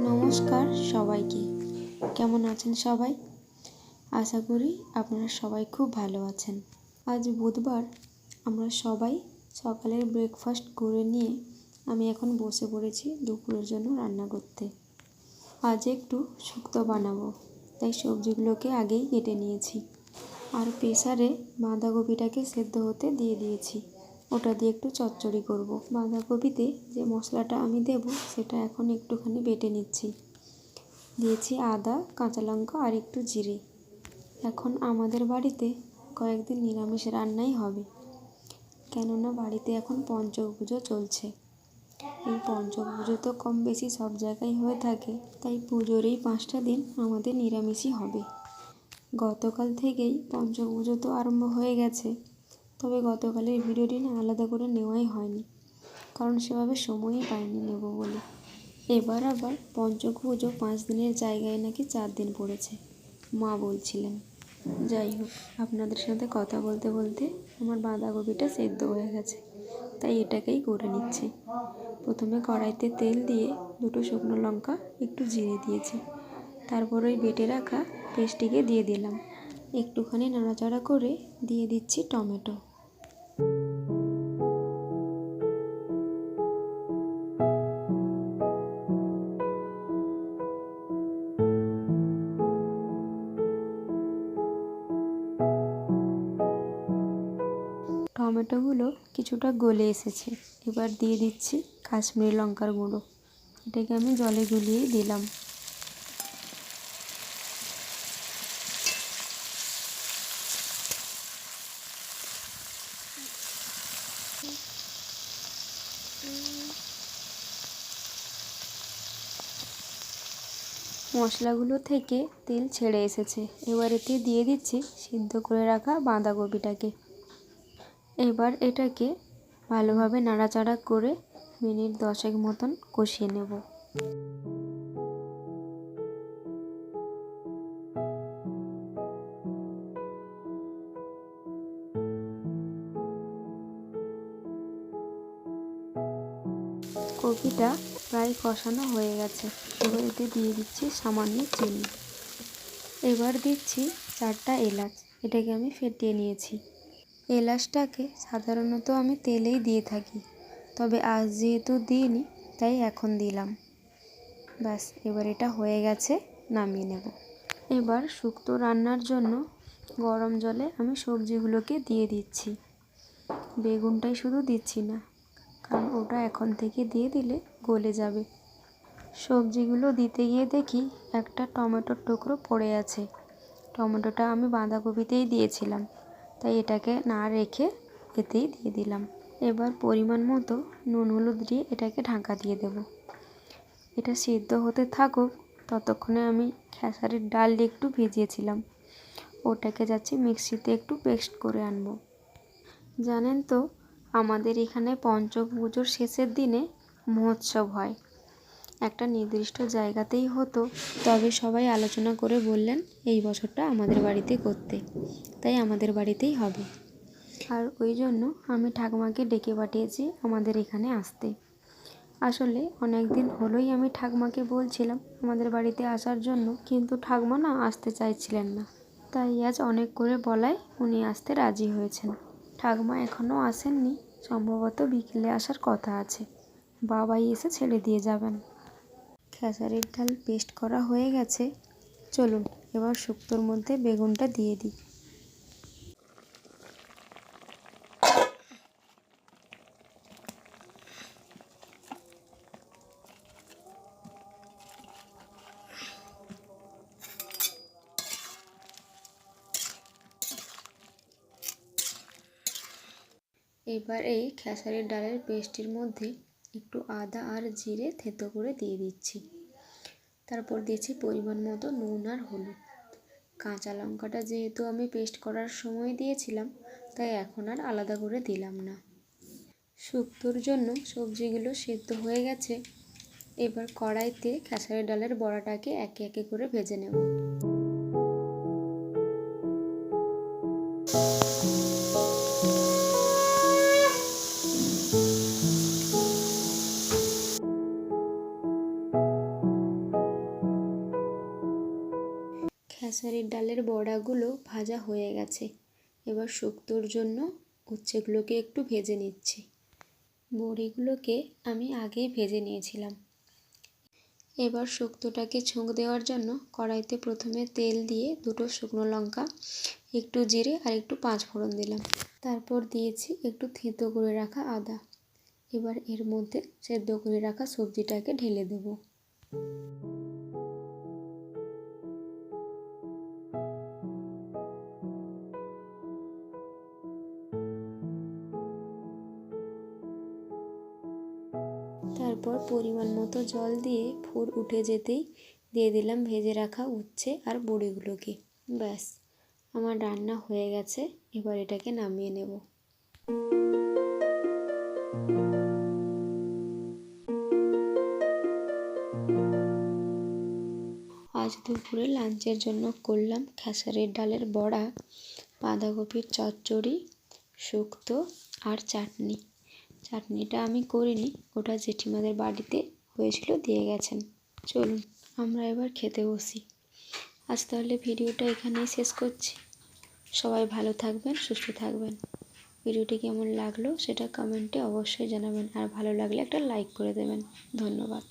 নমস্কার সবাইকে, কেমন আছেন সবাই? আশা করি আপনারা সবাই খুব ভালো আছেন। আজ বুধবার, আমরা সবাই সকালের ব্রেকফাস্ট করে নিয়ে আমি এখন বসে পড়েছি দুপুরের জন্য রান্না করতে। আজ একটু শুক্তো বানাবো, তাই সবজিগুলোকে আগেই কেটে নিয়েছি। আর প্রেসারে বাঁধাকপিটাকে সেদ্ধ হতে দিয়ে দিয়েছি, ওটা দিয়ে একটু চচ্চড়ি করব। বাঁধাকপিতে যে মশলাটা আমি দেব সেটা এখন একটুখানি বেটে নিচ্ছি। দিয়েছি আদা, কাঁচা লঙ্কা আর একটু জিরে। এখন আমাদের বাড়িতে কয়েকদিন নিরামিষ রান্নাই হবে, কেননা বাড়িতে এখন পঞ্চক পুজো চলছে। এই পঞ্চক পুজো তো কম বেশি সব জায়গায় হয়ে থাকে, তাই পুজোর এই 5টা দিন আমাদের নিরামিষই হবে। গতকাল থেকেই পঞ্চক পুজো তো আরম্ভ হয়ে গেছে, তবে গতকালের ভিডিওটি না আলাদা করে নেওয়াই হয়নি, কারণ সেভাবে সময়ই পাইনি নেব বলে। এবার আবার পঞ্চক পুজো 5 দিনের জায়গায় নাকি 4 দিন পড়েছে, মা বলছিলেন। যাই হোক, আপনাদের সাথে কথা বলতে বলতে আমার বাঁধাকপিটা সেদ্ধ হয়ে গেছে, তাই এটাকেই করে নিচ্ছি। প্রথমে কড়াইতে তেল দিয়ে 2টো শুকনো লঙ্কা, একটু জিরে দিয়েছি। তারপর ওই বেটে রাখা পেস্টটিকে দিয়ে দিলাম। একটুখানি নাড়াচাড়া করে দিয়ে দিচ্ছি টমেটো। টমেটোগুলো কিছুটা গলে এসেছে, এবার দিয়ে দিচ্ছি কাশ্মীরি লঙ্কার গুঁড়ো। এটাকে আমি জলে গুলিয়েই দিলাম। মশলাগুলো থেকে তেল ছেড়ে এসেছে, এবার এতে দিয়ে দিচ্ছি সিদ্ধ করে রাখা বাঁধাকপিটাকে। এবার এটাকে ভালোভাবে নাড়াচাড়া করে মিনিট 10 মতন কষিয়ে নেব। কপিটা প্রায় কষানো হয়ে গেছে, এবার এতে দিয়ে দিচ্ছি সামান্য চিনি। এবার দিচ্ছি 4টা এলাচ, এটাকে আমি ফেটিয়ে নিয়েছি। এলাচটাকে সাধারণত আমি তেলেই দিয়ে থাকি, তবে আজ যেহেতু দিইনি তাই এখন দিলাম। ব্যাস, এবার এটা হয়ে গেছে, নামিয়ে নেব। এবার শুক্তো রান্নার জন্য গরম জলে আমি সবজিগুলোকে দিয়ে দিচ্ছি। বেগুনটাই শুধু দিচ্ছি না, কারণ ওটা এখন থেকে দিয়ে দিলে গলে যাবে। সবজিগুলো দিতে গিয়ে দেখি একটা টমেটোর টুকরো পড়ে আছে। টমেটোটা আমি বাঁধাকপিতেই দিয়েছিলাম, তাই এটাকে না রেখে এতেই দিয়ে দিলাম। এবার পরিমাণ মতো নুন হলুদ দিয়ে এটাকে ঢাকা দিয়ে দেব। এটা সিদ্ধ হতে থাকুক, ততক্ষণে আমি খেসারির ডাল একটু ভিজিয়েছিলাম, ওটাকে যাচ্ছি মিক্সিতে একটু পেস্ট করে আনবো। জানেন তো, আমাদের এখানে পঞ্চক পুজোর শেষের দিনে মহোৎসব হয়। একটা নির্দিষ্ট জায়গাতেই হতো, তবে সবাই আলোচনা করে বললেন এই বছরটা আমাদের বাড়িতে করতে, তাই আমাদের বাড়িতেই হবে। আর ওই জন্য আমি ঠাকুমাকে ডেকে পাঠিয়েছি আমাদের এখানে আসতে। আসলে অনেক দিন হলোই আমি ঠাকুমাকে বলছিলাম আমাদের বাড়িতে আসার জন্য, কিন্তু ঠাকুমা না আসতে চাইছিলেন না, তাই আজ অনেক করে বলায় উনি আসতে রাজি হয়েছেন। ঠাকুমা এখনও আসেননি, সম্ভবত বিকেলে আসার কথা আছে। বাবাই এসে ছেড়ে দিয়ে যাবেন। খেসারির ডাল পেস্ট করা হয়ে গেছে, চলুন এবার শুক্তোর মধ্যে বেগুনটা দিয়ে দিই। এবার এই খেসারির ডালের পেস্টের মধ্যে একটু আদা আর জিরে থেঁতো করে দিয়ে দিচ্ছি। তারপর দিচ্ছি পরিমাণ মতো নুন আর হলুদ। কাঁচা লঙ্কাটা যেহেতু আমি পেস্ট করার সময় দিয়েছিলাম, তাই এখন আর আলাদা করে দিলাম না। শুক্তোর জন্য সবজিগুলো সেদ্ধ হয়ে গেছে, এবার কড়াইতে খেসারির ডালের বড়াটাকে একে একে করে ভেজে নেব। ডালের বড়াগুলো ভাজা হয়ে গেছে। এবার শুক্তোর জন্য উচ্ছেগুলোকে একটু ভেজে নিচ্ছি। বড়িগুলোকে আমি আগেই ভেজে নিয়েছিলাম। এবার শুক্তোটাকে ছোঁক দেওয়ার জন্য কড়াইতে প্রথমে তেল দিয়ে 2টো শুকনো লঙ্কা, একটু জিরে আর একটু 5 ফোড়ন দিলাম। তারপর দিয়েছি একটু থেঁতো করে রাখা আদা। এবার এর মধ্যে সেদ্ধ করে রাখা সবজিটাকে ঢেলে দেব। তারপর পরিমাণ মতো জল দিয়ে ফুট উঠে যেতেই দিয়ে দিলাম ভেজে রাখা উচ্ছে আর বড়িগুলোকে। ব্যাস, আমার রান্না হয়ে গেছে। এবার এটাকে নামিয়ে নেব। আজ দুপুরে লাঞ্চের জন্য করলাম খেসারির ডালের বড়া, বাঁধাকপির চচ্চড়ি, শুক্তো আর চাটনি। চাটনিটা আমি করিনি, ওটা জেঠিমাদের বাড়িতে হয়েছিল, দিয়ে গেছেন। চলুন আমরা এবার খেতে বসি। আজ তাহলে ভিডিওটা এখানেই শেষ করছি। সবাই ভালো থাকবেন, সুস্থ থাকবেন। ভিডিওটি কেমন লাগলো সেটা কমেন্টে অবশ্যই জানাবেন, আর ভালো লাগলে একটা লাইক করে দেবেন। ধন্যবাদ।